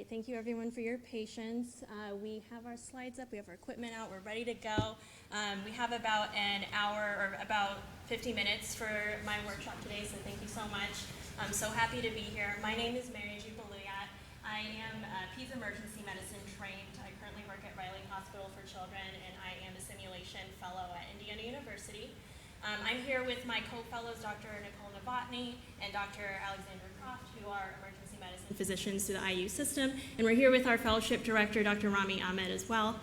right, thank you everyone for your patience. We have our slides up, we have our equipment out, we're ready to go. We have about an hour or about 50 minutes for my workshop today, so thank you so much. I'm so happy to be here. My name is Mariju Baluyot. I am Peds Emergency Medicine trained. I currently work at Riley Hospital for Children, and I am a simulation fellow at Indiana University. I'm here with my co-fellows, Dr. Nicole Novotny and Dr. Alexandra Croft, who are emergency medicine physicians through the IU system. And we're here with our fellowship director, Dr. Rami Ahmed, as well.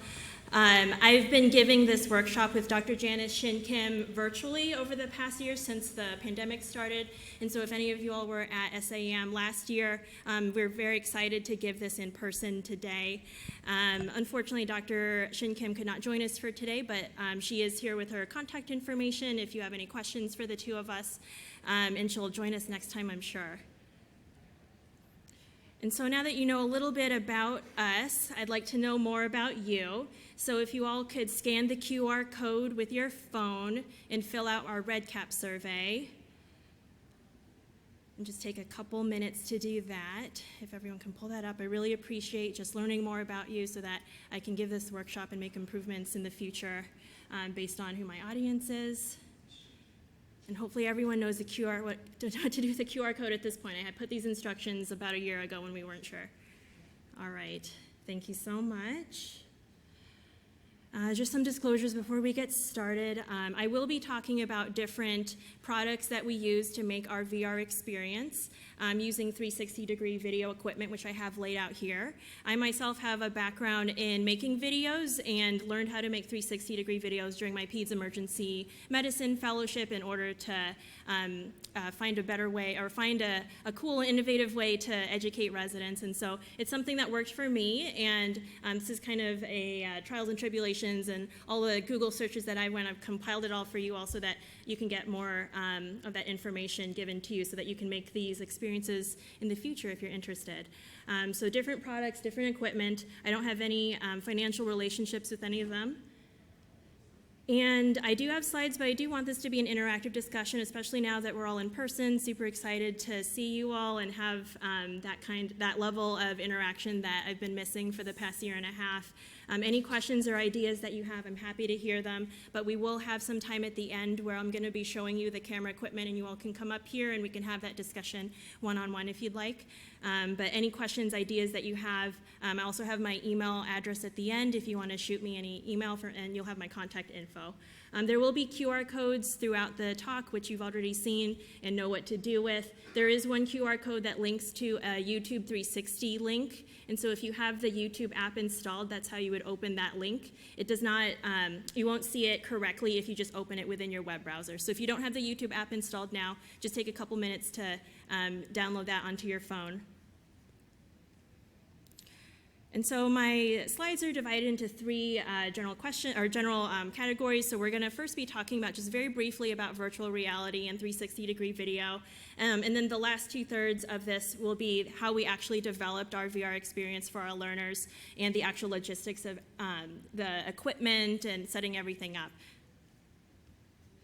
I've been giving this workshop with Dr. Janice Shin Kim virtually over the past year since the pandemic started. And so if any of you all were at SAEM last year, we're very excited to give this in person today. Unfortunately, Dr. Shin Kim could not join us for today, but she is here with her contact information if you have any questions for the two of us. And she'll join us next time, I'm sure. And so now that you know a little bit about us, I'd like to know more about you. So if you all could scan the QR code with your phone and fill out our red cap survey. And just take a couple minutes to do that. If everyone can pull that up, I really appreciate just learning more about you so that I can give this workshop and make improvements in the future based on who my audience is. And hopefully everyone knows what to do with the QR code at this point. I had put these instructions about a year ago when we weren't sure. All right, thank you so much. Just some disclosures before we get started. I will be talking about different products that we use to make our VR experience using 360-degree video equipment, which I have laid out here. I myself have a background in making videos and learned how to make 360-degree videos during my Peds Emergency Medicine Fellowship in order to find a better way or find a cool, innovative way to educate residents. And so it's something that worked for me, and this is kind of a trials and tribulations and all the Google searches that I went. I've compiled it all for you all so that you can get more of that information given to you so that you can make these experiences in the future if you're interested. So different products, different equipment. I don't have any financial relationships with any of them. And I do have slides, but I do want this to be an interactive discussion, especially now that we're all in person. Super excited to see you all and have that level of interaction that I've been missing for the past year and a half. Any questions or ideas that you have, I'm happy to hear them. But we will have some time at the end where I'm going to be showing you the camera equipment, and you all can come up here and we can have that discussion one-on-one if you'd like. But any questions, ideas that you have, I also have my email address at the end if you want to shoot me any email, and you'll have my contact info. There will be QR codes throughout the talk, which you've already seen and know what to do with. There is one QR code that links to a YouTube 360 link. And so if you have the YouTube app installed, that's how you would open that link. It does not, you won't see it correctly if you just open it within your web browser. So if you don't have the YouTube app installed now, just take a couple minutes to download that onto your phone. And so my slides are divided into three general categories. So we're going to first be talking about just very briefly about virtual reality and 360-degree video. And then the last 2/3 of this will be how we actually developed our VR experience for our learners and the actual logistics of the equipment and setting everything up.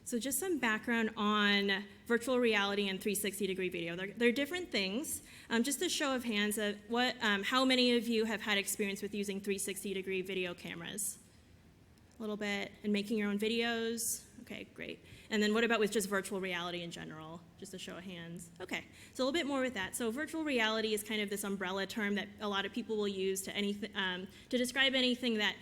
So just some background on virtual reality and 360-degree video. They're different things. Just a show of hands, how many of you have had experience with using 360-degree video cameras? A little bit, and making your own videos? Okay, great. And then what about with just virtual reality in general? Just a show of hands. Okay, so a little bit more with that. So virtual reality is kind of this umbrella term that a lot of people will use to describe anything that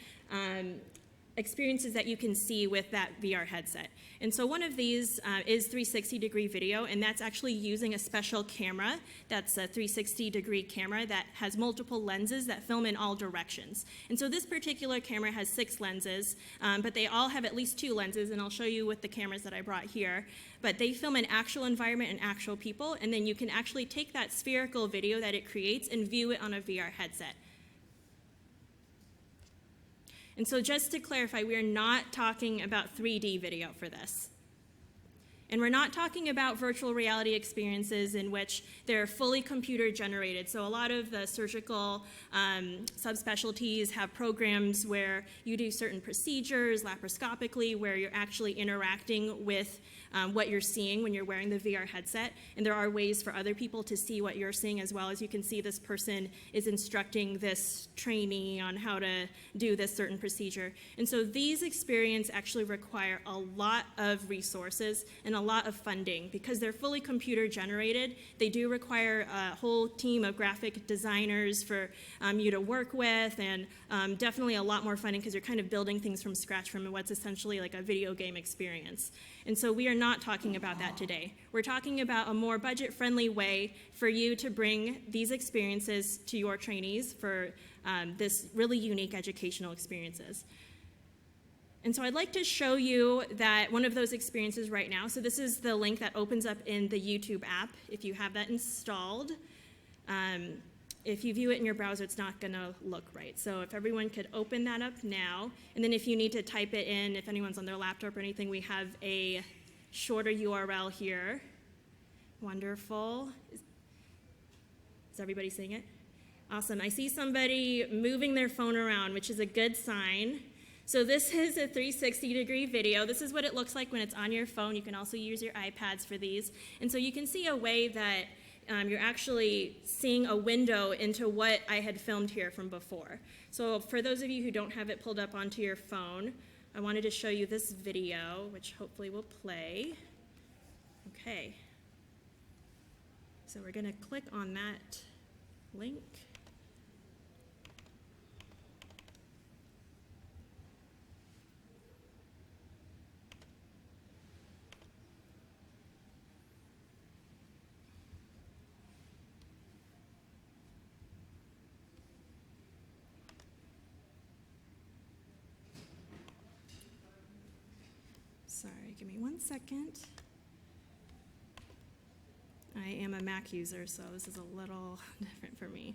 experiences that you can see with that VR headset. And so one of these is 360-degree video, and that's actually using a special camera. That's a 360-degree camera that has multiple lenses that film in all directions. And so this particular camera has 6 lenses, but they all have at least 2 lenses, and I'll show you with the cameras that I brought here. But they film an actual environment and actual people, and then you can actually take that spherical video that it creates and view it on a VR headset. And so just to clarify, we are not talking about 3D video for this. And we're not talking about virtual reality experiences in which they're fully computer generated. So a lot of the surgical subspecialties have programs where you do certain procedures laparoscopically where you're actually interacting with what you're seeing when you're wearing the VR headset, and there are ways for other people to see what you're seeing as well. As you can see, this person is instructing this trainee on how to do this certain procedure. And so these experiences actually require a lot of resources and a lot of funding. Because they're fully computer generated, they do require a whole team of graphic designers for you to work with, and definitely a lot more funding because you're kind of building things from scratch from what's essentially like a video game experience. And so we are not talking about that today. We're talking about a more budget-friendly way for you to bring these experiences to your trainees for this really unique educational experiences. And so I'd like to show you that one of those experiences right now. So this is the link that opens up in the YouTube app if you have that installed. If you view it in your browser, it's not going to look right. So if everyone could open that up now, and then if you need to type it in, if anyone's on their laptop or anything, we have a shorter URL here. Wonderful. Is everybody seeing it? Awesome. I see somebody moving their phone around, which is a good sign. So this is a 360-degree video. This is what it looks like when it's on your phone. You can also use your iPads for these. And so you can see a way that you're actually seeing a window into what I had filmed here from before. So for those of you who don't have it pulled up onto your phone, I wanted to show you this video, which hopefully will play. Okay. So we're going to click on that link. Sorry, give me 1 second. I am a Mac user, so this is a little different for me.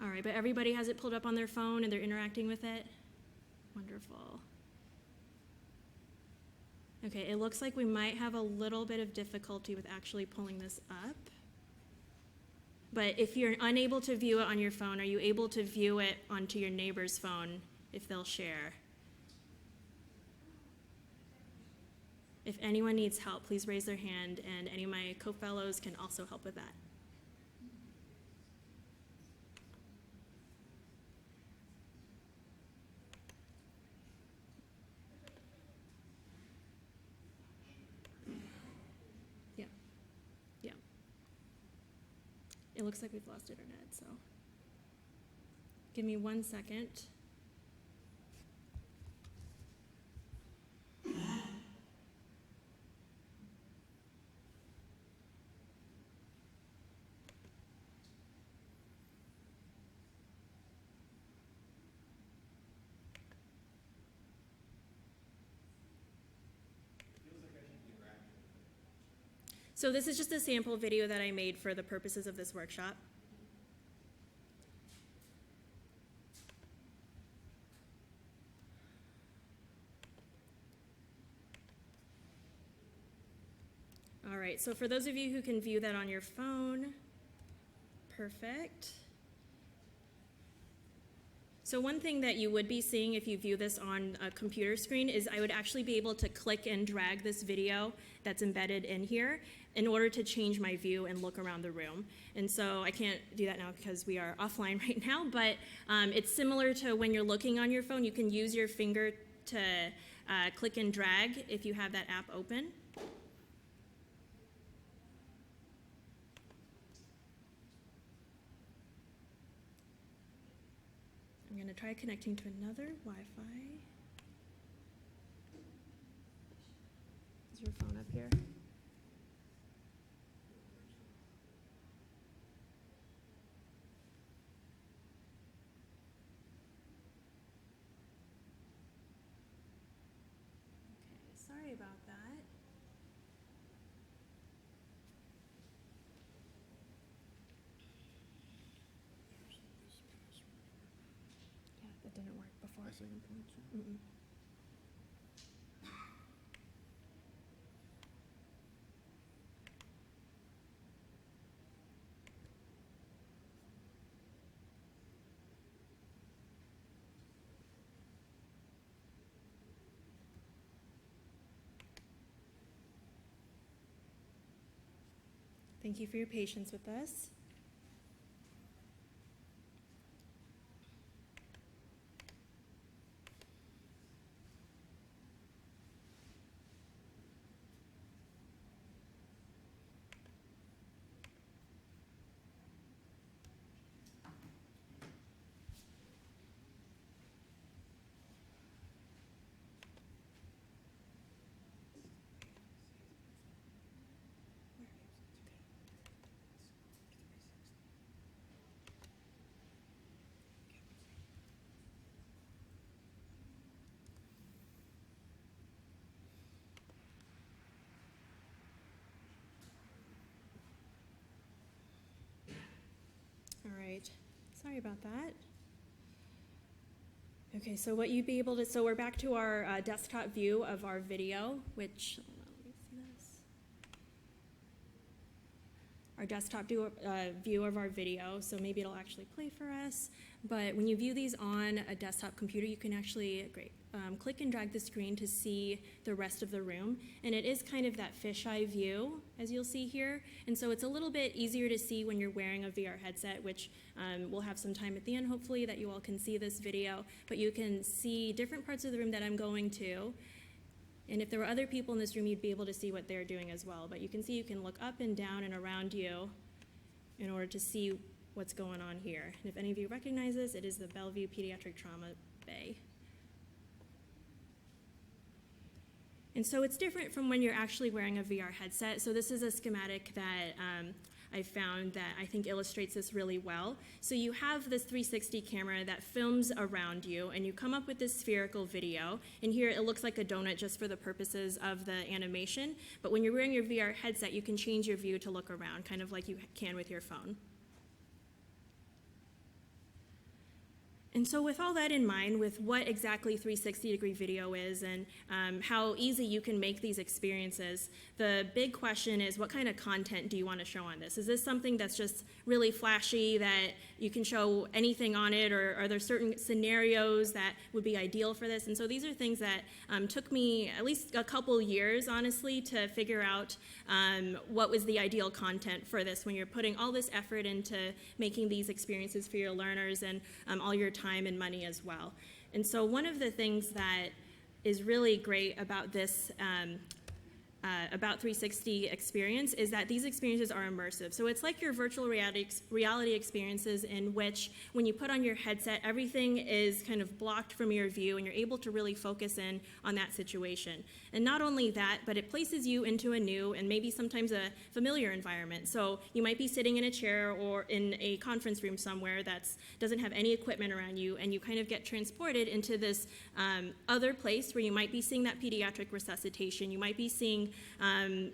All right, but everybody has it pulled up on their phone and they're interacting with it? Wonderful. Okay, it looks like we might have a little bit of difficulty with actually pulling this up. But if you're unable to view it on your phone, are you able to view it onto your neighbor's phone if they'll share? If anyone needs help, please raise their hand, and any of my co-fellows can also help with that. Yeah, yeah. It looks like we've lost internet, so give me 1 second. So this is just a sample video that I made for the purposes of this workshop. All right, so for those of you who can view that on your phone, perfect. So one thing that you would be seeing if you view this on a computer screen is I would actually be able to click and drag this video that's embedded in here in order to change my view and look around the room. And so I can't do that now because we are offline right now, but it's similar to when you're looking on your phone. You can use your finger to click and drag if you have that app open. I'm going to try connecting to another Wi-Fi. Is your phone up here? Okay, sorry about that. That didn't work before. Mm-mm. Thank you for your patience with this. All right, sorry about that. Okay, so what you'd be able to, so we're back to our desktop view of our video, which, let me see this. Our desktop view of our video, so maybe it'll actually play for us. But when you view these on a desktop computer, you can actually, click and drag the screen to see the rest of the room. And it is kind of that fisheye view, as you'll see here. And so it's a little bit easier to see when you're wearing a VR headset, which we'll have some time at the end, hopefully, that you all can see this video. But you can see different parts of the room that I'm going to. And if there were other people in this room, you'd be able to see what they're doing as well. But you can see you can look up and down and around you in order to see what's going on here. And if any of you recognize this, it is the Bellevue Pediatric Trauma Bay. And so it's different from when you're actually wearing a VR headset. So this is a schematic that I found that I think illustrates this really well. So you have this 360 camera that films around you, and you come up with this spherical video. And here it looks like a donut just for the purposes of the animation. But when you're wearing your VR headset, you can change your view to look around, kind of like you can with your phone. And so with all that in mind, with what exactly 360-degree video is and how easy you can make these experiences, the big question is, what kind of content do you want to show on this? Is this something that's just really flashy that you can show anything on it, or are there certain scenarios that would be ideal for this? And so these are things that took me at least a couple years, honestly, to figure out what was the ideal content for this when you're putting all this effort into making these experiences for your learners and all your time and money as well. And so one of the things that is really great about this about 360 experience is that these experiences are immersive. So it's like your virtual reality experiences in which when you put on your headset, everything is kind of blocked from your view and you're able to really focus in on that situation. And not only that, but it places you into a new and maybe sometimes a familiar environment. So you might be sitting in a chair or in a conference room somewhere that doesn't have any equipment around you, and you kind of get transported into this other place where you might be seeing that pediatric resuscitation. You might be seeing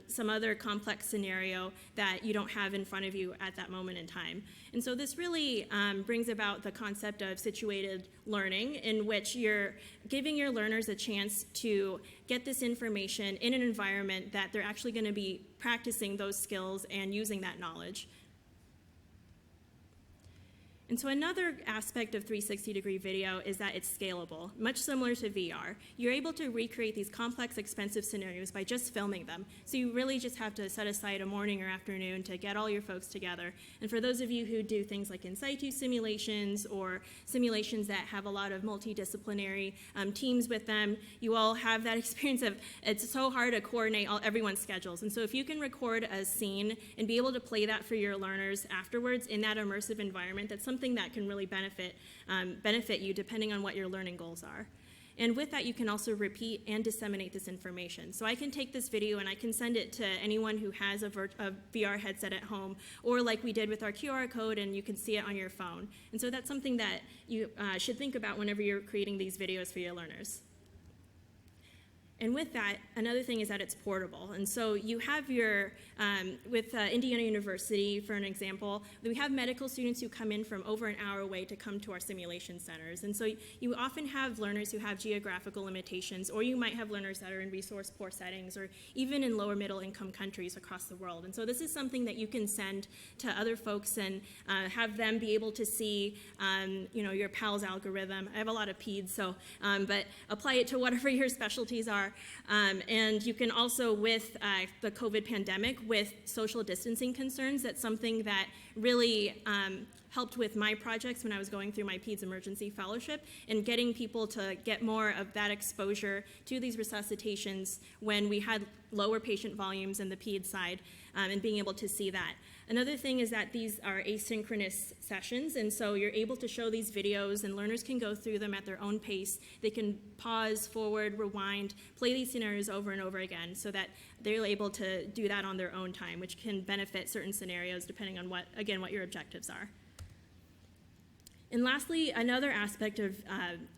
some other complex scenario that you don't have in front of you at that moment in time. And so this really brings about the concept of situated learning, in which you're giving your learners a chance to get this information in an environment that they're actually going to be practicing those skills and using that knowledge. And so another aspect of 360-degree video is that it's scalable, much similar to VR. You're able to recreate these complex, expensive scenarios by just filming them. So you really just have to set aside a morning or afternoon to get all your folks together. And for those of you who do things like in situ simulations or simulations that have a lot of multidisciplinary teams with them, you all have that experience of it's so hard to coordinate everyone's schedules. And so if you can record a scene and be able to play that for your learners afterwards in that immersive environment, that's something that can really benefit you depending on what your learning goals are. And with that, you can also repeat and disseminate this information. So I can take this video and I can send it to anyone who has a VR headset at home, or like we did with our QR code, and you can see it on your phone. And so that's something that you should think about whenever you're creating these videos for your learners. And with that, another thing is that it's portable. And so you have your, with Indiana University, for an example, we have medical students who come in from over an hour away to come to our simulation centers. And so you often have learners who have geographical limitations, or you might have learners that are in resource-poor settings, or even in lower middle-income countries across the world. And so this is something that you can send to other folks and have them be able to see, your PALS algorithm. I have a lot of peds, so, but apply it to whatever your specialties are. are. And you can also, with the COVID pandemic, with social distancing concerns, that's something that really helped with my projects when I was going through my PEDS emergency fellowship, and getting people to get more of that exposure to these resuscitations when we had lower patient volumes in the PEDS side, and being able to see that. Another thing is that these are asynchronous sessions, and so you're able to show these videos and learners can go through them at their own pace. They can pause, forward, rewind, play these scenarios over and over again so that they're able to do that on their own time, which can benefit certain scenarios depending on what your objectives are. And lastly, another aspect of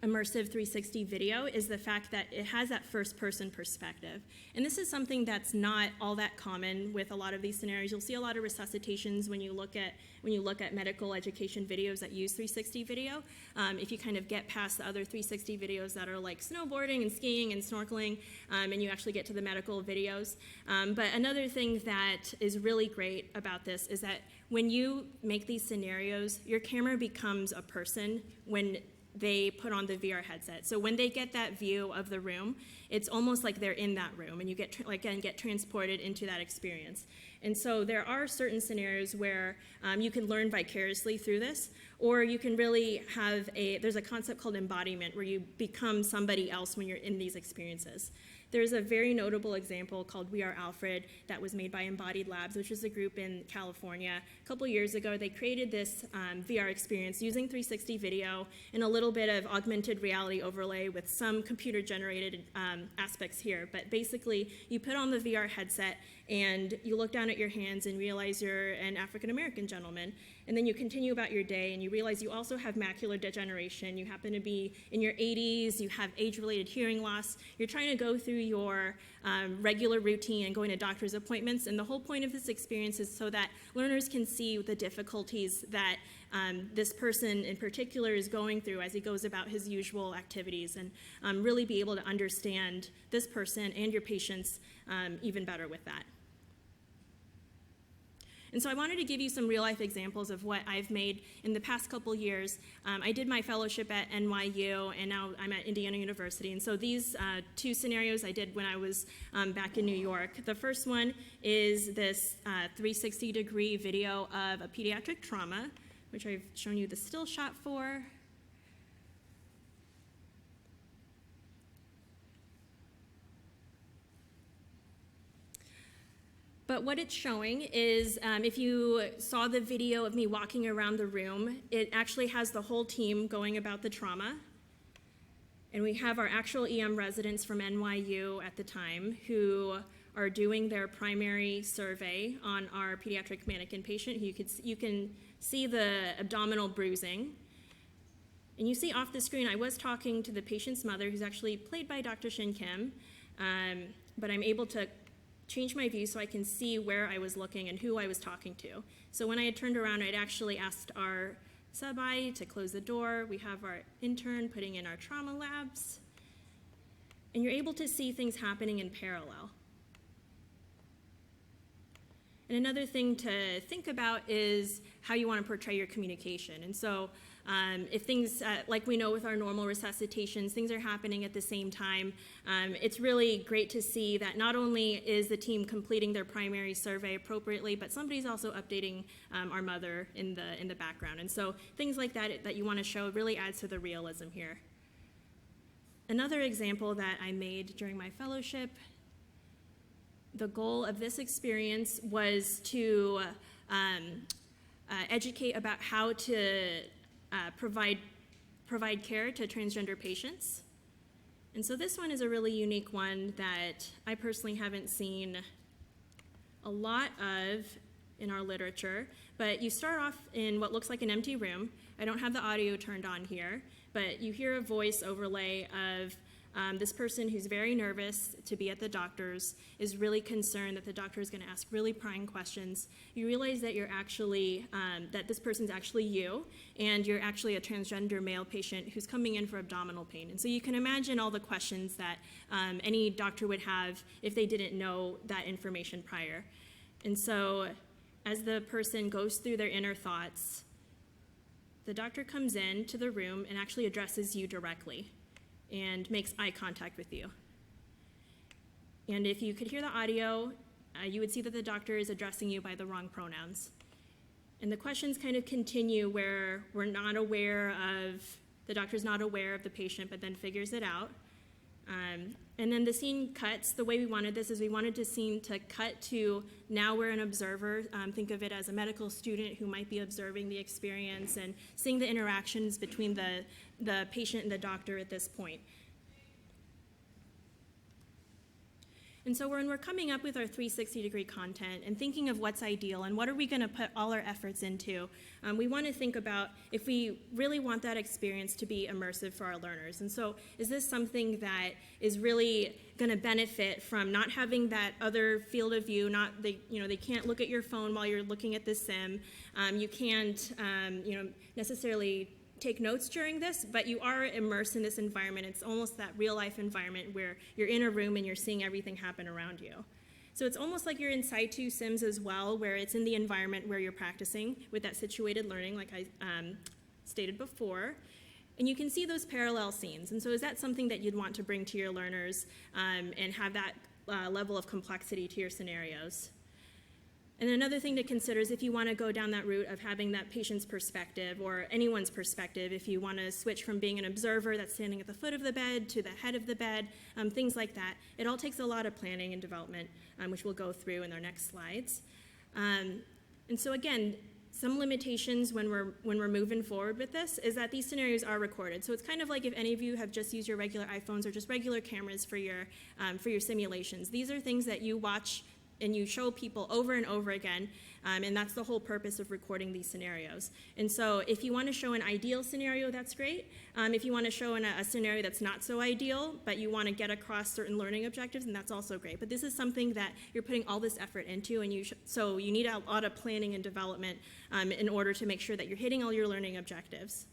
immersive 360 video is the fact that it has that first-person perspective. And this is something that's not all that common with a lot of these scenarios. You'll see a lot of resuscitations when you look at medical education videos that use 360 video. If you kind of get past the other 360 videos that are like snowboarding and skiing and snorkeling, and you actually get to the medical videos. But another thing that is really great about this is that when you make these scenarios, your camera becomes a person when they put on the VR headset. So when they get that view of the room, it's almost like they're in that room, and you get transported into that experience. And so there are certain scenarios where you can learn vicariously through this, or you can really have there's a concept called embodiment where you become somebody else when you're in these experiences. There's a very notable example called We Are Alfred that was made by Embodied Labs, which is a group in California. A couple years ago, they created this VR experience using 360 video and a little bit of augmented reality overlay with some computer-generated aspects here. But basically, you put on the VR headset and you look down at your hands and realize you're an African-American gentleman. And then you continue about your day and you realize you also have macular degeneration, you happen to be in your 80s, you have age-related hearing loss, you're trying to go through your regular routine and going to doctor's appointments, and the whole point of this experience is so that learners can see the difficulties that this person in particular is going through as he goes about his usual activities, and really be able to understand this person and your patients even better with that. And so I wanted to give you some real-life examples of what I've made in the past couple years. I did my fellowship at NYU, and now I'm at Indiana University. And so these two scenarios I did when I was back in New York. The first one is this 360-degree video of a pediatric trauma, which I've shown you the still shot for. But what it's showing is, if you saw the video of me walking around the room, it actually has the whole team going about the trauma. And we have our actual EM residents from NYU at the time who are doing their primary survey on our pediatric mannequin patient. You can see the abdominal bruising. And you see off the screen, I was talking to the patient's mother, who's actually played by Dr. Shin Kim, but I'm able to change my view so I can see where I was looking and who I was talking to. So when I had turned around, I'd actually asked our sub-I to close the door. We have our intern putting in our trauma labs. And you're able to see things happening in parallel. And another thing to think about is how you want to portray your communication. And so if things, like we know with our normal resuscitations, things are happening at the same time, it's really great to see that not only is the team completing their primary survey appropriately, but somebody's also updating our mother in the background. And so things like that you want to show really adds to the realism here. Another example that I made during my fellowship, the goal of this experience was to educate about how to provide care to transgender patients. And so this one is a really unique one that I personally haven't seen a lot of in our literature, but you start off in what looks like an empty room. I don't have the audio turned on here, but you hear a voice overlay of this person who's very nervous to be at the doctor's, is really concerned that the doctor is going to ask really prying questions. You realize that you're actually, that this person's actually you, and you're actually a transgender male patient who's coming in for abdominal pain. And so you can imagine all the questions that any doctor would have if they didn't know that information prior. And so as the person goes through their inner thoughts, the doctor comes in to the room and actually addresses you directly and makes eye contact with you. And if you could hear the audio, you would see that the doctor is addressing you by the wrong pronouns. And the questions kind of continue where we're not aware of, the doctor's not aware of the patient, but then figures it out. And then the scene cuts. The way we wanted this is we wanted the scene to cut to now we're an observer. Think of it as a medical student who might be observing the experience and seeing the interactions between the patient and the doctor at this point. And so when we're coming up with our 360-degree content and thinking of what's ideal and what are we going to put all our efforts into, we want to think about if we really want that experience to be immersive for our learners. And so is this something that is really going to benefit from not having that other field of view, they can't look at your phone while you're looking at the sim. You can't necessarily take notes during this, but you are immersed in this environment. It's almost that real life environment where you're in a room and you're seeing everything happen around you. So it's almost like you're inside two sims as well, where it's in the environment where you're practicing with that situated learning, like I stated before. And you can see those parallel scenes. And so is that something that you'd want to bring to your learners and have that level of complexity to your scenarios? And another thing to consider is if you want to go down that route of having that patient's perspective or anyone's perspective, if you want to switch from being an observer that's standing at the foot of the bed to the head of the bed, things like that, it all takes a lot of planning and development, which we'll go through in our next slides. And so again, some limitations when we're moving forward with this is that these scenarios are recorded. So it's kind of like if any of you have just used your regular iPhones or just regular cameras for your simulations. These are things that you watch and you show people over and over again, and that's the whole purpose of recording these scenarios. And so if you want to show an ideal scenario, that's great. If you want to show a scenario that's not so ideal, but you want to get across certain learning objectives, then that's also great. But this is something that you're putting all this effort into, and so you need a lot of planning and development in order to make sure that you're hitting all your learning objectives.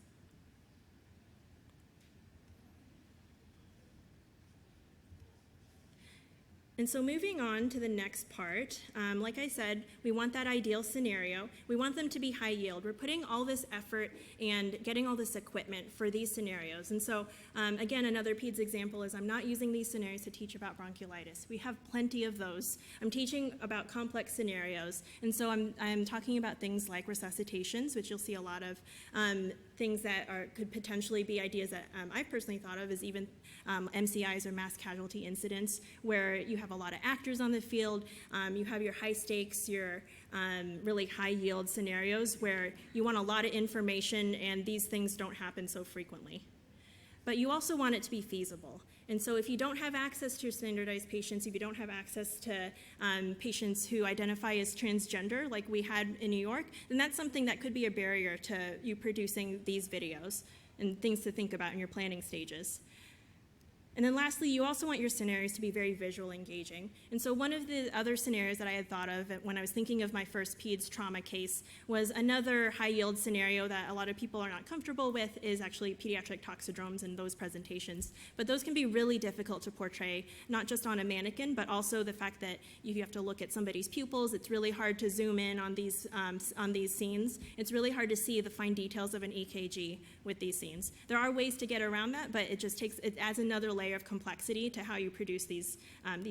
And so moving on to the next part, like I said, we want that ideal scenario. We want them to be high yield. We're putting all this effort and getting all this equipment for these scenarios. And so, again, another PEDS example is I'm not using these scenarios to teach about bronchiolitis. We have plenty of those. I'm teaching about complex scenarios. And so I'm talking about things like resuscitations, which you'll see a lot of things that could potentially be ideas that I've personally thought of as even MCIs or mass casualty incidents, where you have a lot of actors on the field, you have your high stakes, your really high yield scenarios where you want a lot of information and these things don't happen so frequently. But you also want it to be feasible. And so if you don't have access to standardized patients, if you don't have access to patients who identify as transgender, like we had in New York, then that's something that could be a barrier to you producing these videos and things to think about in your planning stages. And then lastly, you also want your scenarios to be very visual engaging. And so one of the other scenarios that I had thought of when I was thinking of my first PEDS trauma case was another high yield scenario that a lot of people are not comfortable with is actually pediatric toxidromes and those presentations. But those can be really difficult to portray, not just on a mannequin, but also the fact that you have to look at somebody's pupils. It's really hard to zoom in on these scenes. It's really hard to see the fine details of an EKG with these scenes. There are ways to get around that, but it adds another layer of complexity to how you produce these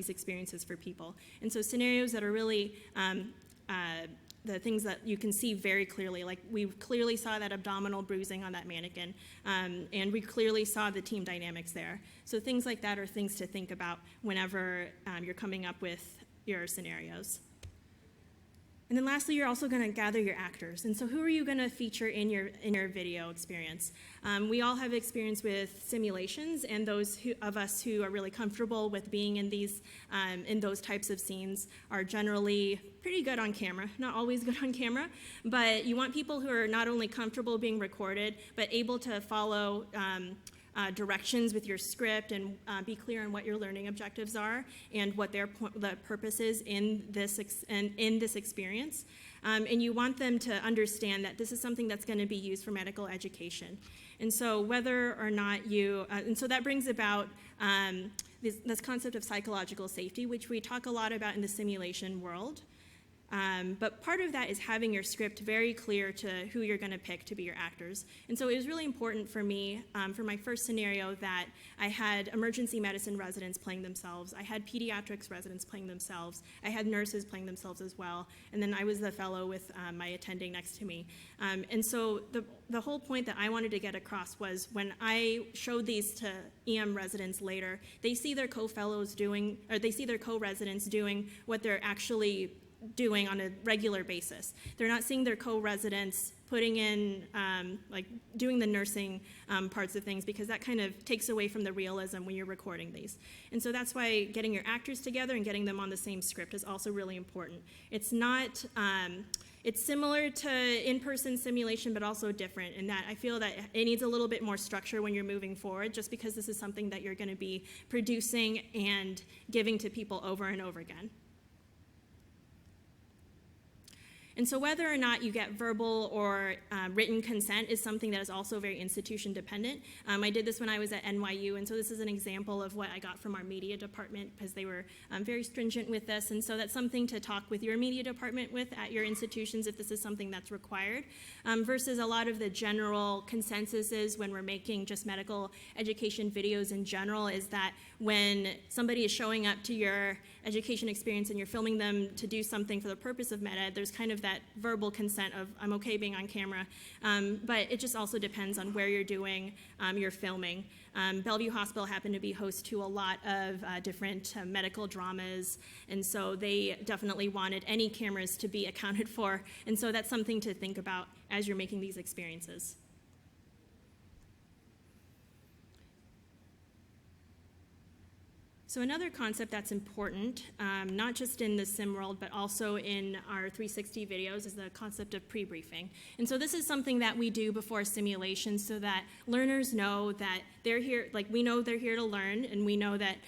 experiences for people. And so scenarios that are really the things that you can see very clearly, like we clearly saw that abdominal bruising on that mannequin, and we clearly saw the team dynamics there. So things like that are things to think about whenever you're coming up with your scenarios. And then lastly, you're also going to gather your actors. And so who are you going to feature in your video experience? We all have experience with simulations, and those of us who are really comfortable with being in those types of scenes are generally pretty good on camera. Not always good on camera, but you want people who are not only comfortable being recorded, but able to follow directions with your script and be clear on what your learning objectives are and what the purpose is in this experience. And you want them to understand that this is something that's going to be used for medical education. And so whether or not and so that brings about this concept of psychological safety, which we talk a lot about in the simulation world. But part of that is having your script very clear to who you're going to pick to be your actors. And so it was really important for me, for my first scenario, that I had emergency medicine residents playing themselves, I had pediatrics residents playing themselves, I had nurses playing themselves as well, and then I was the fellow with my attending next to me. And so the whole point that I wanted to get across was when I showed these to EM residents later, they see their co-fellows doing, or they see their co-residents doing what they're actually doing on a regular basis. They're not seeing their co-residents putting in, like doing the nursing parts of things, because that kind of takes away from the realism when you're recording these. And so that's why getting your actors together and getting them on the same script is also really important. It's not, it's similar to in-person simulation, but also different in that I feel that it needs a little bit more structure when you're moving forward, just because this is something that you're going to be producing and giving to people over and over again. And so whether or not you get verbal or written consent is something that is also very institution dependent. I did this when I was at NYU, and so this is an example of what I got from our media department, because they were very stringent with this. And so that's something to talk with your media department with at your institutions if this is something that's required, versus a lot of the general consensus is when we're making just medical education videos in general, is that when somebody is showing up to your education experience and you're filming them to do something for the purpose of med ed, there's kind of that verbal consent of I'm okay being on camera, but it just also depends on where you're doing your filming. Bellevue Hospital happened to be host to a lot of different medical dramas, and so they definitely wanted any cameras to be accounted for, and so that's something to think about as you're making these experiences. So another concept that's important, not just in the sim world, but also in our 360 videos, is the concept of pre-briefing. And so this is something that we do before simulation so that learners know that they're here, like we know they're here to learn, and we know that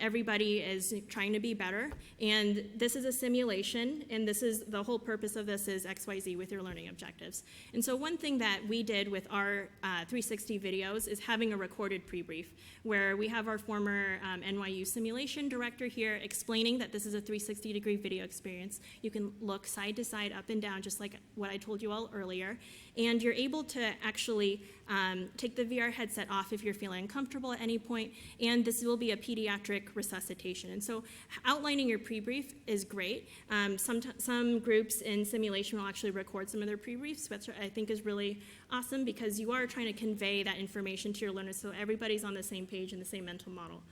everybody is trying to be better. And this is a simulation, and this is the whole purpose of this is XYZ with your learning objectives. And so one thing that we did with our 360 videos is having a recorded pre-brief, where we have our former NYU simulation director here explaining that this is a 360-degree video experience. You can look side to side, up and down, just like what I told you all earlier. And you're able to actually take the VR headset off if you're feeling uncomfortable at any point, and this will be a pediatric resuscitation. And so outlining your pre-brief is great. Some groups in simulation will actually record some of their pre-briefs, which I think is really awesome, because you are trying to convey that information to your learners so everybody's on the same page and the same mental model.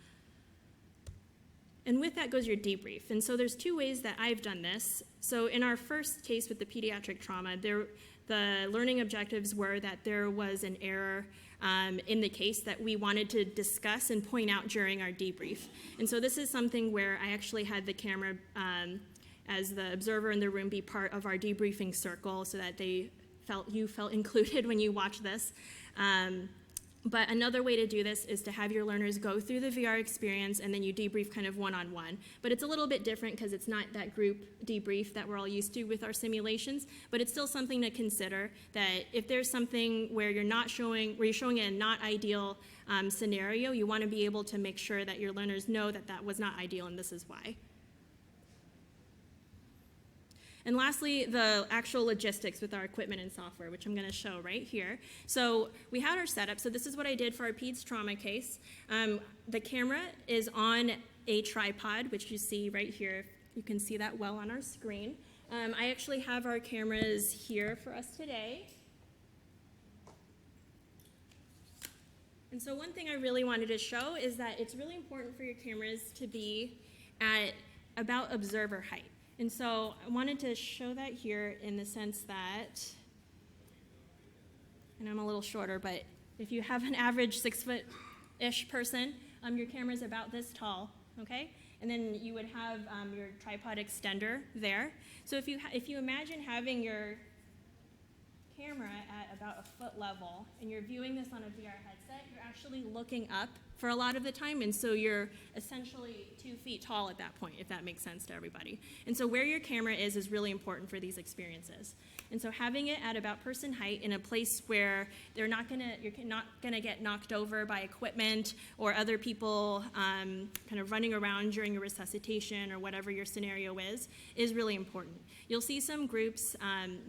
And with that goes your debrief. And so there's two ways that I've done this. So in our first case with the pediatric trauma, the learning objectives were that there was an error in the case that we wanted to discuss and point out during our debrief. And so this is something where I actually had the camera as the observer in the room be part of our debriefing circle so that you felt included when you watch this. But another way to do this is to have your learners go through the VR experience and then you debrief kind of one-on-one. But it's a little bit different because it's not that group debrief that we're all used to with our simulations, but it's still something to consider that if there's something where you're showing a not ideal scenario, you want to be able to make sure that your learners know that that was not ideal and this is why. And lastly, the actual logistics with our equipment and software, which I'm going to show right here. So we had our setup. So this is what I did for our peds trauma case. The camera is on a tripod, which you see right here. You can see that well on our screen. I actually have our cameras here for us today. And so one thing I really wanted to show is that it's really important for your cameras to be at about observer height. And so I wanted to show that here in the sense that, and I'm a little shorter, but if you have an average 6-foot-ish person, your camera is about this tall, okay? And then you would have your tripod extender there. So if you imagine having your camera at about a foot level and you're viewing this on a VR headset, you're actually looking up for a lot of the time, and so you're essentially 2 feet tall at that point, if that makes sense to everybody. And so where your camera is really important for these experiences. And so having it at about person height in a place where you're not gonna get knocked over by equipment or other people kind of running around during a resuscitation or whatever your scenario is really important. You'll see some groups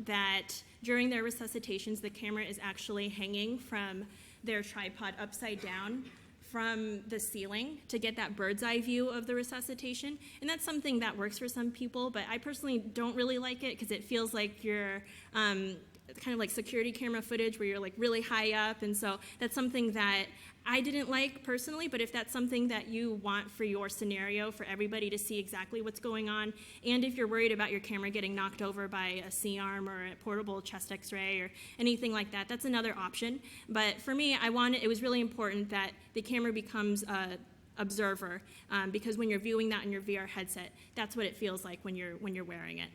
that during their resuscitations, the camera is actually hanging from their tripod upside down from the ceiling to get that bird's eye view of the resuscitation. And that's something that works for some people, but I personally don't really like it because it feels like you're kind of like security camera footage where you're like really high up. And so that's something that I didn't like personally, but if that's something that you want for your scenario, for everybody to see exactly what's going on, and if you're worried about your camera getting knocked over by a C-arm or a portable chest x-ray or anything like that, that's another option. But for me, it was really important that the camera becomes an observer, because when you're viewing that in your VR headset, that's what it feels like when you're wearing it.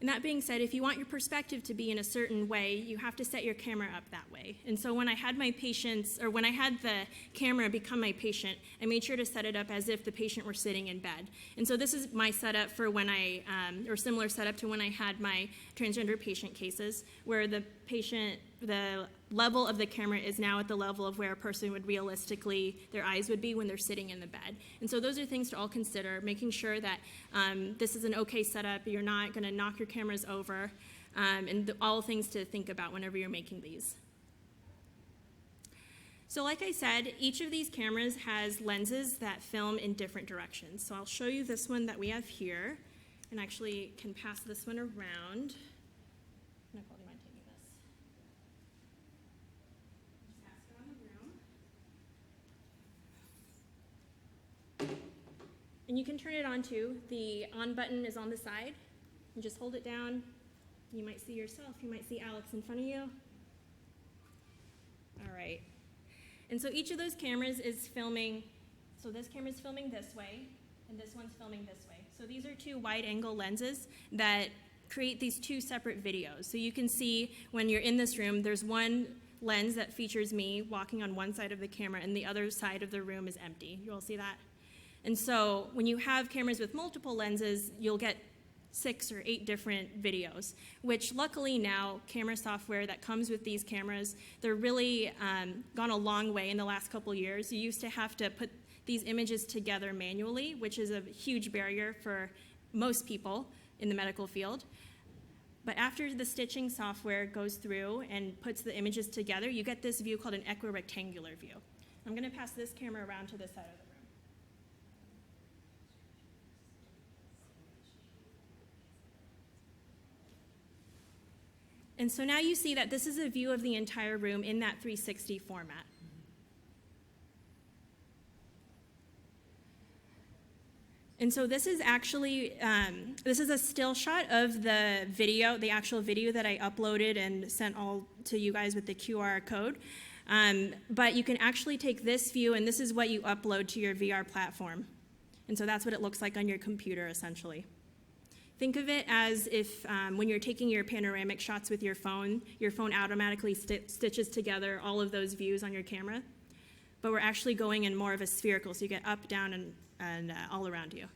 And that being said, if you want your perspective to be in a certain way, you have to set your camera up that way. And so when I had my patients, or when I had the camera become my patient, I made sure to set it up as if the patient were sitting in bed. And so this is my setup for when or similar setup to when I had my transgender patient cases, where the level of the camera is now at the level of where a person would realistically, their eyes would be when they're sitting in the bed. And so those are things to all consider, making sure that this is an okay setup, you're not gonna knock your cameras over, and all things to think about whenever you're making these. So like I said, each of these cameras has lenses that film in different directions. So I'll show you this one that we have here, and actually can pass this one around. Nicole, do you mind taking this? Just pass it around the room. And you can turn it on too. The on button is on the side. You just hold it down. You might see yourself. You might see Alex in front of you. All right. And so each of those cameras is filming. So this camera is filming this way, and this one's filming this way. So these are 2 wide-angle lenses that create these 2 separate videos. So you can see when you're in this room, there's one lens that features me walking on one side of the camera, and the other side of the room is empty. You all see that? And so when you have cameras with multiple lenses, you'll get 6 or 8 different videos, which luckily now camera software that comes with these cameras, they're really gone a long way in the last couple years. You used to have to put these images together manually, which is a huge barrier for most people in the medical field. But after the stitching software goes through and puts the images together, you get this view called an equirectangular view. I'm gonna pass this camera around to this side of the room. And so now you see that this is a view of the entire room in that 360 format. And so this is actually, this is a still shot of the video, the actual video that I uploaded and sent all to you guys with the QR code. But you can actually take this view, and this is what you upload to your VR platform. And so that's what it looks like on your computer, essentially. Think of it as if when you're taking your panoramic shots with your phone automatically stitches together all of those views on your camera. But we're actually going in more of a spherical, so you get up, down, and all around you.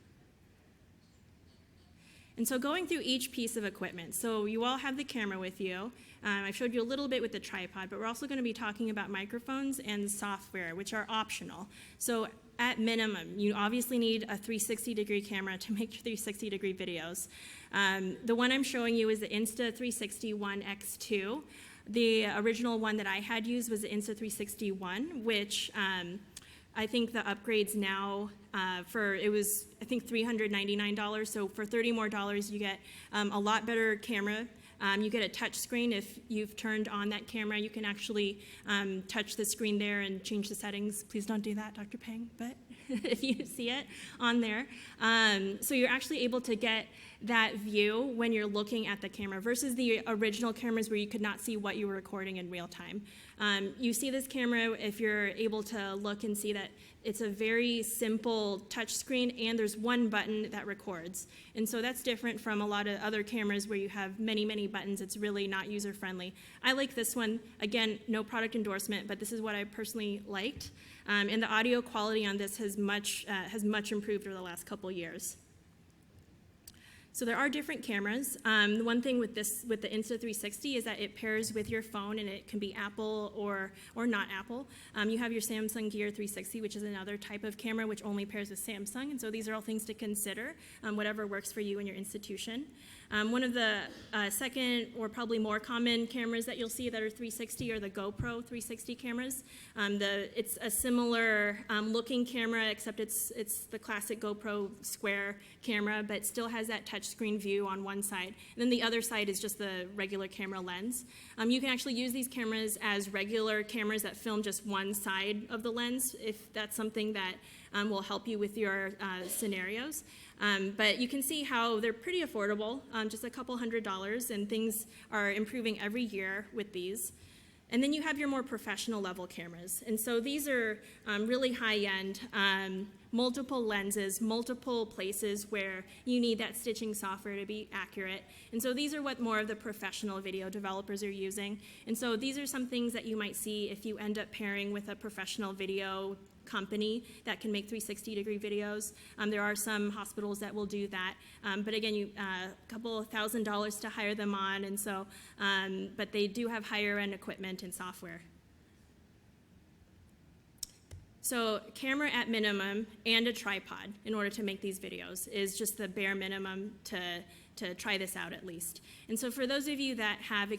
And so going through each piece of equipment, so you all have the camera with you. I showed you a little bit with the tripod, but we're also going to be talking about microphones and software, which are optional. So at minimum, you obviously need a 360-degree camera to make 360-degree videos. The one I'm showing you is the Insta360 One X2. The original one that I had used was the Insta360 One, which I think the upgrades now it was, I think, $399. So for $30 more, you get a lot better camera. You get a touch screen. If you've turned on that camera, you can actually touch the screen there and change the settings. Please don't do that, Dr. Peng, but if you see it on there. So you're actually able to get that view when you're looking at the camera versus the original cameras where you could not see what you were recording in real time. You see this camera if you're able to look and see that it's a very simple touch screen and there's one button that records. And so that's different from a lot of other cameras where you have many, many buttons. It's really not user-friendly. I like this one. Again, no product endorsement, but this is what I personally liked. And the audio quality on this has much improved over the last couple years. So there are different cameras. The one thing with the Insta360 is that it pairs with your phone, and it can be Apple or not Apple. You have your Samsung Gear 360, which is another type of camera which only pairs with Samsung, and so these are all things to consider, whatever works for you and your institution. One of the second or probably more common cameras that you'll see that are 360 are the GoPro 360 cameras. It's a similar looking camera, except it's the classic GoPro square camera, but still has that touchscreen view on one side. And then the other side is just the regular camera lens. You can actually use these cameras as regular cameras that film just one side of the lens, if that's something that will help you with your scenarios. But you can see how they're pretty affordable, just a couple $100s, and things are improving every year with these. And then you have your more professional level cameras. And so these are really high-end, multiple lenses, multiple places where you need that stitching software to be accurate. And so these are what more of the professional video developers are using. And so these are some things that you might see if you end up pairing with a professional video company that can make 360-degree videos. There are some hospitals that will do that, but again, a couple $1,000s to hire them on, and so, but they do have higher-end equipment and software. So camera at minimum and a tripod in order to make these videos is just the bare minimum to try this out at least. And so for those of you that have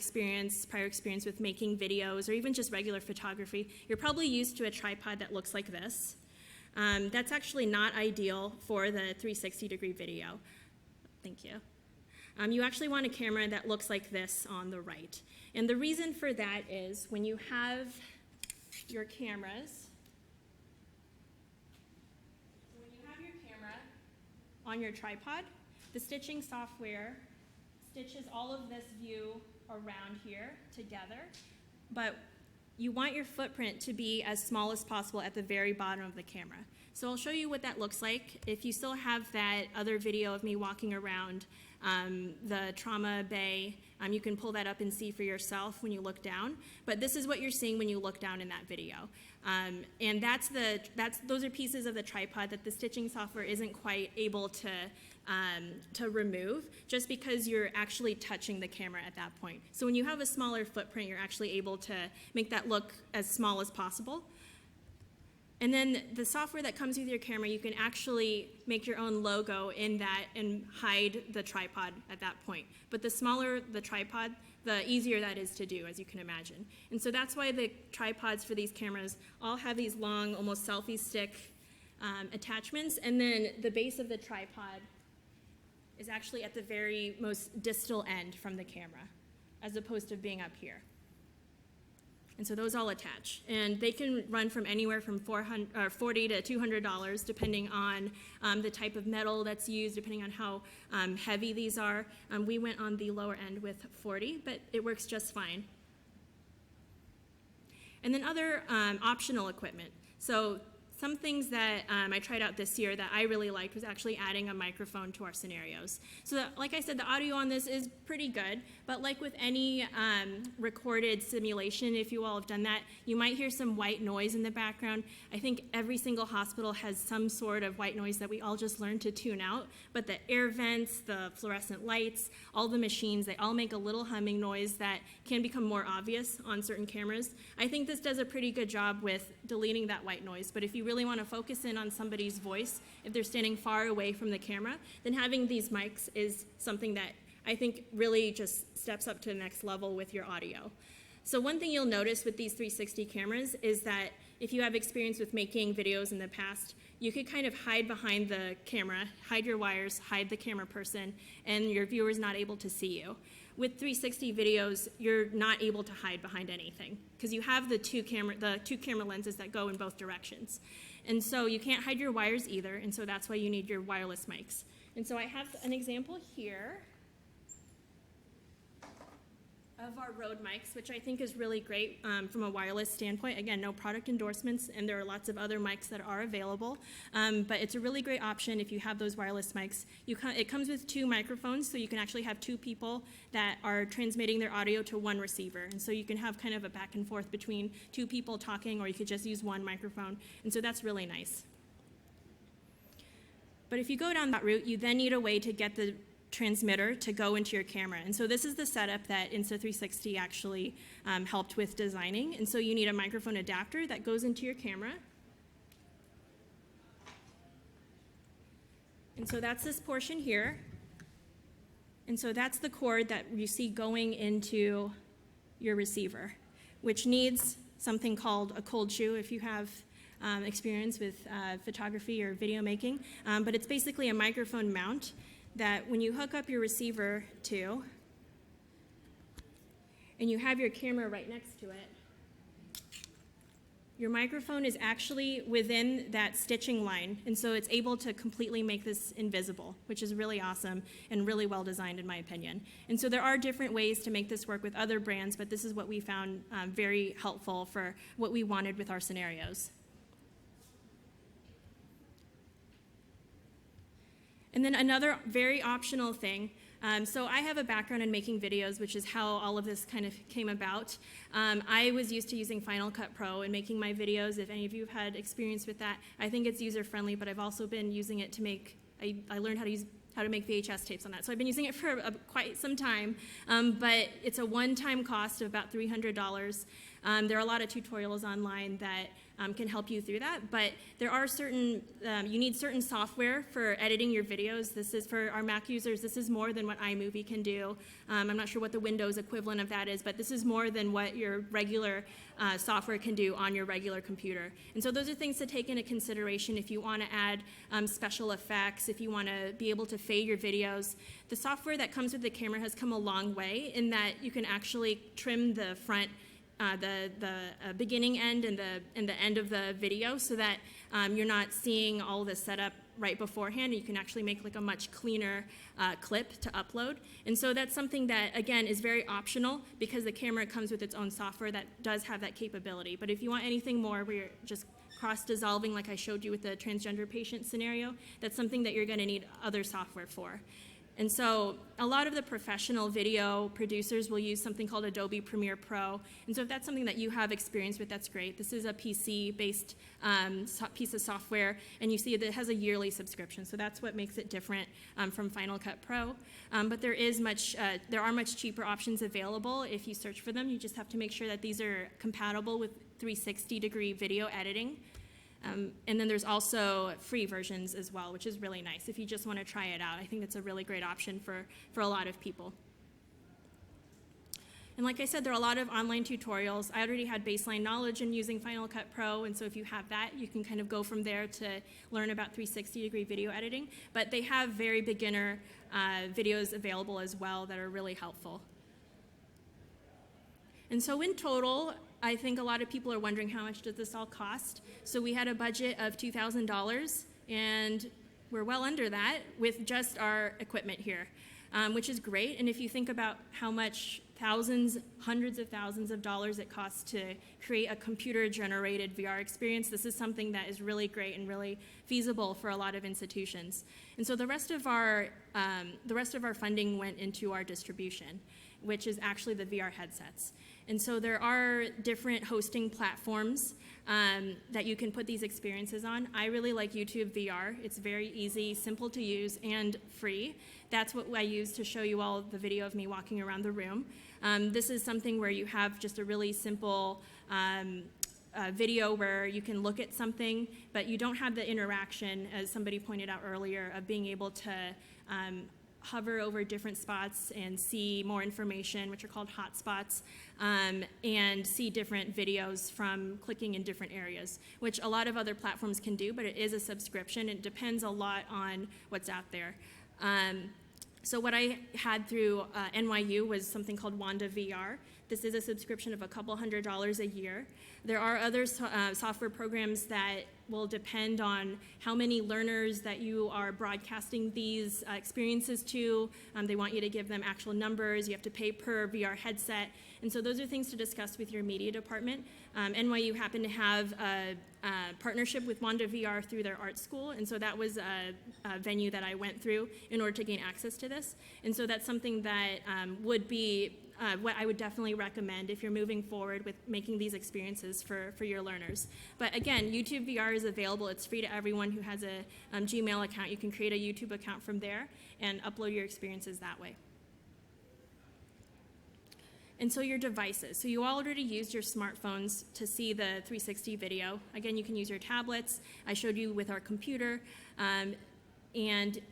prior experience with making videos or even just regular photography, you're probably used to a tripod that looks like this. That's actually not ideal for the 360-degree video. Thank you. You actually want a camera that looks like this on the right. And the reason for that is when you have your cameras, on your tripod, the stitching software stitches all of this view around here together, but you want your footprint to be as small as possible at the very bottom of the camera. So I'll show you what that looks like. If you still have that other video of me walking around the trauma bay, you can pull that up and see for yourself when you look down. But this is what you're seeing when you look down in that video. And those are pieces of the tripod that the stitching software isn't quite able to remove, just because you're actually touching the camera at that point. So when you have a smaller footprint, you're actually able to make that look as small as possible. And then the software that comes with your camera, you can actually make your own logo in that and hide the tripod at that point. But the smaller the tripod, the easier that is to do, as you can imagine. And so that's why the tripods for these cameras all have these long, almost selfie stick attachments, and then the base of the tripod is actually at the very most distal end from the camera, as opposed to being up here. And so those all attach. And they can run from anywhere from $40 to $200, depending on the type of metal that's used, depending on how heavy these are. We went on the lower end with 40, but it works just fine. And then other optional equipment. So some things that I tried out this year that I really liked was actually adding a microphone to our scenarios. So that, like I said, the audio on this is pretty good, but like with any recorded simulation, if you all have done that, you might hear some white noise in the background. I think every single hospital has some sort of white noise that we all just learned to tune out, but the air vents, the fluorescent lights, all the machines, they all make a little humming noise that can become more obvious on certain cameras. I think this does a pretty good job with deleting that white noise, but if you really want to focus in on somebody's voice, if they're standing far away from the camera, then having these mics is something that I think really just steps up to the next level with your audio. So one thing you'll notice with these 360 cameras is that if you have experience with making videos in the past, you could kind of hide behind the camera, hide your wires, hide the camera person, and your viewer's not able to see you. With 360 videos, you're not able to hide behind anything because you have the two camera lenses that go in both directions. And so you can't hide your wires either, and so that's why you need your wireless mics. And so I have an example here of our Rode mics, which I think is really great from a wireless standpoint. Again, no product endorsements, and there are lots of other mics that are available. But it's a really great option if you have those wireless mics. It comes with 2 microphones, so you can actually have 2 people that are transmitting their audio to 1 receiver. And so you can have kind of a back and forth between 2 people talking, or you could just use 1 microphone. And so that's really nice. But if you go down that route, you then need a way to get the transmitter to go into your camera. And so this is the setup that Insta360 actually helped with designing. And so you need a microphone adapter that goes into your camera. And so that's this portion here. And so that's the cord that you see going into your receiver, which needs something called a cold shoe if you have experience with photography or video making. But it's basically a microphone mount that when you hook up your receiver to, and you have your camera right next to it, your microphone is actually within that stitching line, and so it's able to completely make this invisible, which is really awesome and really well designed in my opinion. And so there are different ways to make this work with other brands, but this is what we found very helpful for what we wanted with our scenarios. And then another very optional thing, so I have a background in making videos, which is how all of this kind of came about. I was used to using Final Cut Pro and making my videos. If any of you have had experience with that, I think it's user-friendly, but I've also been using it to make, I learned how to make VHS tapes on that. So I've been using it for quite some time, but it's a one-time cost of about $300. There are a lot of tutorials online that can help you through that, but there are certain, you need certain software for editing your videos. This is for our Mac users, this is more than what iMovie can do. I'm not sure what the Windows equivalent of that is, but this is more than what your regular software can do on your regular computer. And so those are things to take into consideration if you want to add special effects, if you want to be able to fade your videos. The software that comes with the camera has come a long way in that you can actually trim the front the beginning end and the end of the video so that you're not seeing all the setup right beforehand. You can actually make like a much cleaner clip to upload. And so that's something that, again, is very optional because the camera comes with its own software that does have that capability. But if you want anything more where you're just cross-dissolving like I showed you with the transgender patient scenario, that's something that you're going to need other software for. And so a lot of the professional video producers will use something called Adobe Premiere Pro. And so if that's something that you have experience with, that's great. This is a PC-based piece of software, and you see that it has a yearly subscription. So that's what makes it different from Final Cut Pro. But there are much cheaper options available if you search for them. You just have to make sure that these are compatible with 360-degree video editing. And then there's also free versions as well, which is really nice if you just want to try it out. I think it's a really great option for a lot of people. And like I said, there are a lot of online tutorials. I already had baseline knowledge in using Final Cut Pro, and so if you have that, you can kind of go from there to learn about 360-degree video editing. But they have very beginner videos available as well that are really helpful. And so in total, I think a lot of people are wondering how much does this all cost. So we had a budget of $2,000, and we're well under that with just our equipment here, which is great. And if you think about how much thousands, hundreds of thousands of dollars it costs to create a computer-generated VR experience, this is something that is really great and really feasible for a lot of institutions. And so the rest of our funding went into our distribution, which is actually the VR headsets. And so there are different hosting platforms that you can put these experiences on. I really like YouTube VR. It's very easy, simple to use, and free. That's what I use to show you all the video of me walking around the room. This is something where you have just a really simple video where you can look at something, but you don't have the interaction, as somebody pointed out earlier, of being able to hover over different spots and see more information, which are called hotspots, and see different videos from clicking in different areas, which a lot of other platforms can do, but it is a subscription. It depends a lot on what's out there. So what I had through NYU was something called Wanda VR. This is a subscription of a couple $100s a year. There are other software programs that will depend on how many learners that you are broadcasting these experiences to. They want you to give them actual numbers. You have to pay per VR headset. And so those are things to discuss with your media department. NYU happened to have a partnership with Wanda VR through their art school, and so that was a venue that I went through in order to gain access to this. And so that's something that would be what I would definitely recommend if you're moving forward with making these experiences for your learners. But again, YouTube VR is available. It's free to everyone who has a Gmail account. You can create a YouTube account from there and upload your experiences that way. And so your devices. So you already used your smartphones to see the 360 video. Again, you can use your tablets. I showed you with our computer. And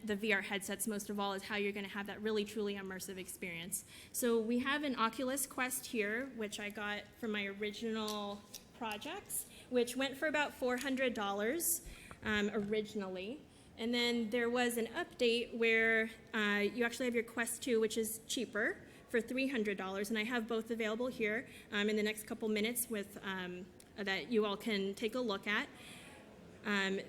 the VR headsets, most of all, is how you're going to have that really, truly immersive experience. So we have an Oculus Quest here, which I got from my original projects, which went for about $400 originally. And then there was an update where you actually have your Quest 2, which is cheaper, for $300, and I have both available here in the next couple minutes with, that you all can take a look at.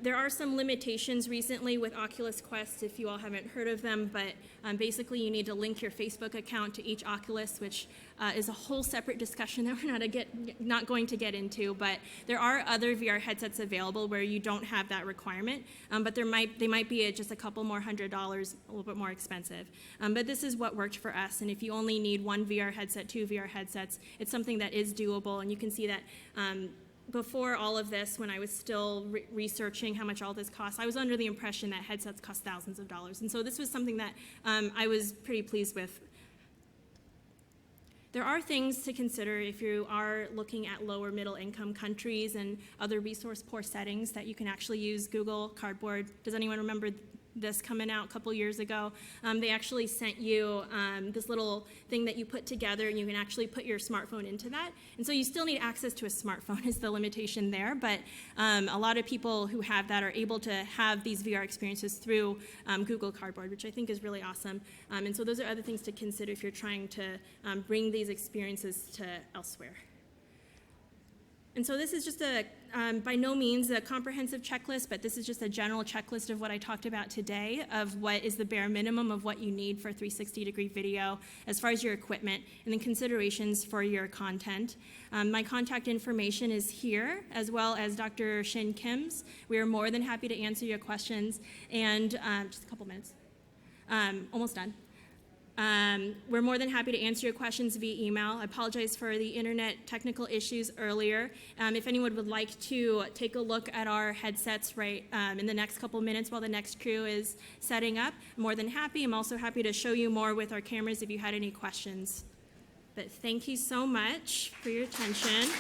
There are some limitations recently with Oculus Quest, if you all haven't heard of them, but basically you need to link your Facebook account to each Oculus, which is a whole separate discussion that we're not going to get into, but there are other VR headsets available where you don't have that requirement, but they might be just a couple more $100, a little bit more expensive. But this is what worked for us, and if you only need one VR headset, 2 VR headsets, it's something that is doable, and you can see that before all of this, when I was still researching how much all this costs, I was under the impression that headsets cost thousands of dollars. And so this was something that I was pretty pleased with. There are things to consider if you are looking at lower middle income countries and other resource poor settings that you can actually use Google Cardboard. Does anyone remember this coming out a couple years ago? They actually sent you this little thing that you put together, and you can actually put your smartphone into that. And so you still need access to a smartphone is the limitation there, but a lot of people who have that are able to have these VR experiences through Google Cardboard, which I think is really awesome. And so those are other things to consider if you're trying to bring these experiences to elsewhere. And so this is just by no means a comprehensive checklist, but this is just a general checklist of what I talked about today, of what is the bare minimum of what you need for 360-degree video as far as your equipment, and then considerations for your content. My contact information is here, as well as Dr. Shin Kim's. We are more than happy to answer your questions. And just a couple minutes. Almost done. We're more than happy to answer your questions via email. I apologize for the internet technical issues earlier. If anyone would like to take a look at our headsets right in the next couple minutes while the next crew is setting up, I'm more than happy. I'm also happy to show you more with our cameras if you had any questions. But thank you so much for your attention.